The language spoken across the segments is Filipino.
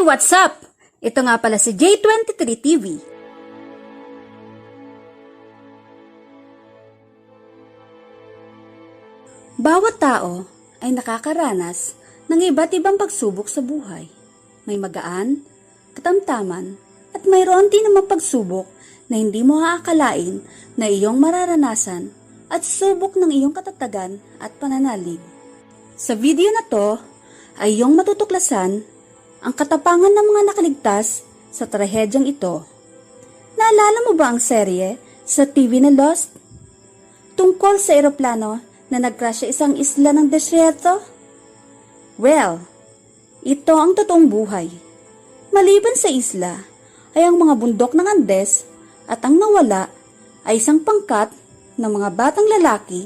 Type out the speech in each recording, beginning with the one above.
what's up? Ito nga pala si J23 TV. Bawat tao ay nakakaranas ng iba't ibang pagsubok sa buhay. May magaan, katamtaman, at mayroon din namang pagsubok na hindi mo aakalain na iyong mararanasan at subok ng iyong katatagan at pananalig. Sa video na to ay iyong matutuklasan ang katapangan ng mga nakaligtas sa trahedyang ito. Naalala mo ba ang serye sa TV na Lost? Tungkol sa eroplano na nag-crash sa isang isla ng desyerto? Well, ito ang totoong buhay. Maliban sa isla, ay ang mga bundok ng Andes at ang nawala ay isang pangkat ng mga batang lalaki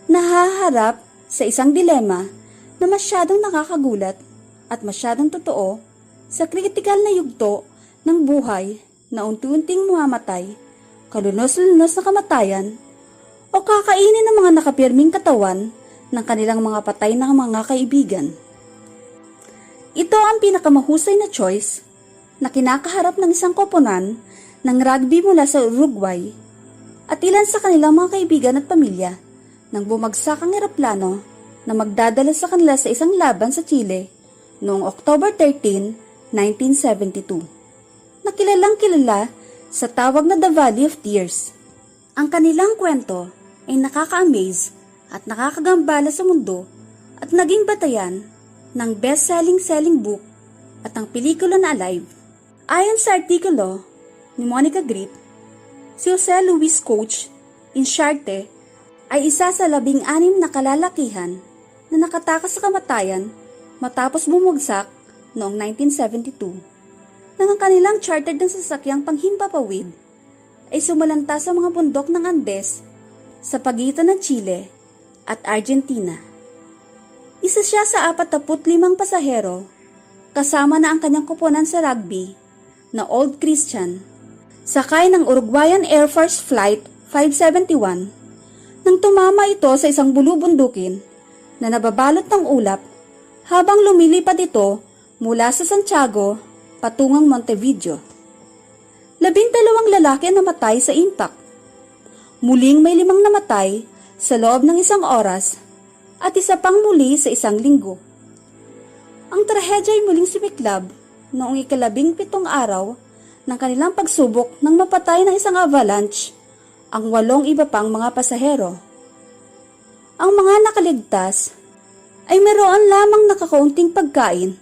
na haharap sa isang dilema na masyadong nakakagulat at masyadong totoo sa kritikal na yugto ng buhay na unti-unting mamamatay, kalunos-lunos na kamatayan, o kakainin ng mga nakapirming katawan ng kanilang mga patay na mga kaibigan. Ito ang pinakamahusay na choice na kinakaharap ng isang koponan ng rugby mula sa Uruguay at ilan sa kanilang mga kaibigan at pamilya nang bumagsak ang eroplano na magdadala sa kanila sa isang laban sa Chile noong October 13, 1972. Nakilalang kilala sa tawag na The Valley of Tears. Ang kanilang kwento ay nakaka-amaze at nakakagambala sa mundo at naging batayan ng best-selling book at ang pelikula na Alive. Ayon sa artikulo ni Monica Grip, si Jose Luis Coach Incharte ay isa sa 16 na kalalakihan na nakatakas sa kamatayan matapos bumagsak noong 1972 nang ang kanilang chartered ng sasakyang panghimpapawid ay sumalanta sa mga bundok ng Andes sa pagitan ng Chile at Argentina. Isa siya sa 45 pasahero kasama na ang kanyang koponan sa rugby na Old Christian, sakay ng Uruguayan Air Force Flight 571 nang tumama ito sa isang bulubundukin na nababalot ng ulap habang lumilipad ito mula sa Santiago patungang Montevideo. 12 lalaki ang namatay sa impact. Muling may 5 namatay sa loob ng 1 oras at isa pang muli sa 1 linggo. Ang trahedya ay muling sumiklab noong 17 araw ng kanilang pagsubok nang mapatay ng isang avalanche ang 8 iba pang mga pasahero. Ang mga nakaligtas ay mayroon lamang nakakaunting pagkain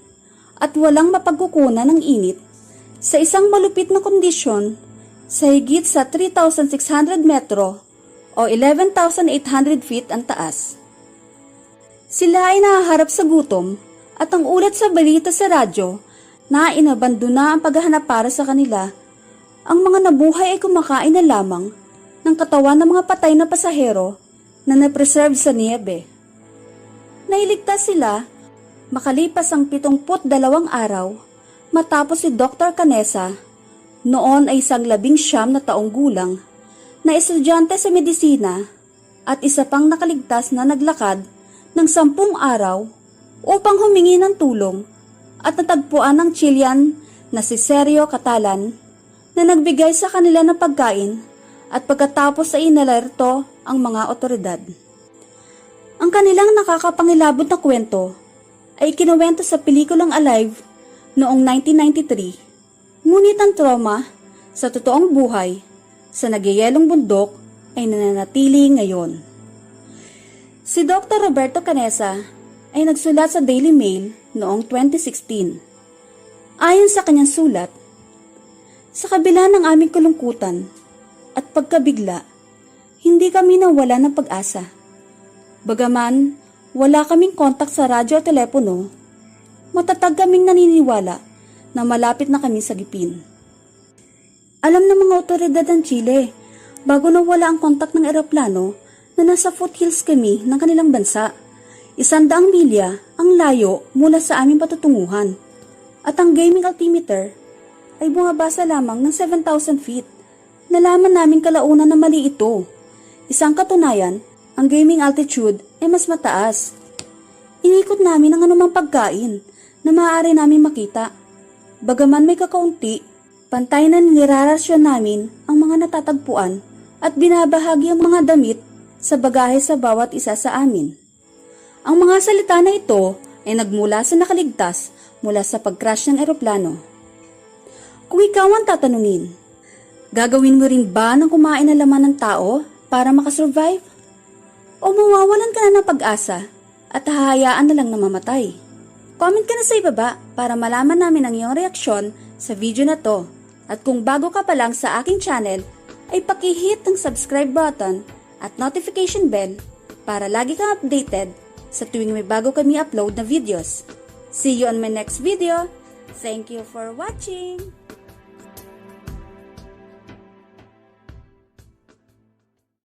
at walang mapagkukunan ng init sa isang malupit na kondisyon sa higit sa 3,600 metro o 11,800 feet ang taas. Sila ay nahaharap sa gutom at ang ulat sa balita sa radyo na inabandona ang paghahanap para sa kanila, ang mga nabuhay ay kumakain na lamang ng katawan ng mga patay na pasahero na napreserve sa niebe. Nailigtas sila makalipas ang 72 araw matapos si Dr. Canessa, noon ay isang 19 na taong gulang, na estudyante sa medisina at isa pang nakaligtas na naglakad ng 10 araw upang humingi ng tulong at natagpuan ng Chilean na si Sergio Catalan na nagbigay sa kanila ng pagkain at pagkatapos ay inalerto ang mga otoridad. Ang kanilang nakakapangilabot na kwento ay kinuwento sa pelikulang Alive noong 1993, ngunit ang trauma sa totoong buhay sa nagyayelong bundok ay nananatili ngayon. Si Dr. Roberto Canessa ay nagsulat sa Daily Mail noong 2016. Ayon sa kanyang sulat, sa kabila ng aming kalungkutan at pagkabigla, hindi kami nawala ng pag-asa. Bagaman wala kaming kontak sa radyo at telepono, matatag kaming naniniwala na malapit na kami sa gipin. Alam ng mga otoridad ng Chile bago nawala ang kontak ng eroplano na nasa foothills kami ng kanilang bansa. 100 milya ang layo mula sa aming patutunguhan at ang gaming altimeter ay bumabasa lamang ng 7,000 feet. Nalaman namin kalaunan na mali ito. Isang katunayan, ang gaming altitude ay mas mataas. Inikot namin ang anumang pagkain na maaari namin makita. Bagaman may kakaunti, pantay na nirarasyon namin ang mga natatagpuan at binabahagi ang mga damit sa bagahe sa bawat isa sa amin. Ang mga salita na ito ay nagmula sa nakaligtas mula sa pag-crash ng eroplano. Kung ikaw ang tatanungin, gagawin mo rin ba ng kumain na laman ng tao para makasurvive? O mawawalan ka na ng pag-asa at hahayaan na lang na mamatay? Comment ka na sa ibaba para malaman namin ang iyong reaksyon sa video na to. At kung bago ka pa lang sa aking channel, ay paki-hit ang subscribe button at notification bell para lagi kang updated sa tuwing may bago kami upload na videos. See you on my next video. Thank you for watching!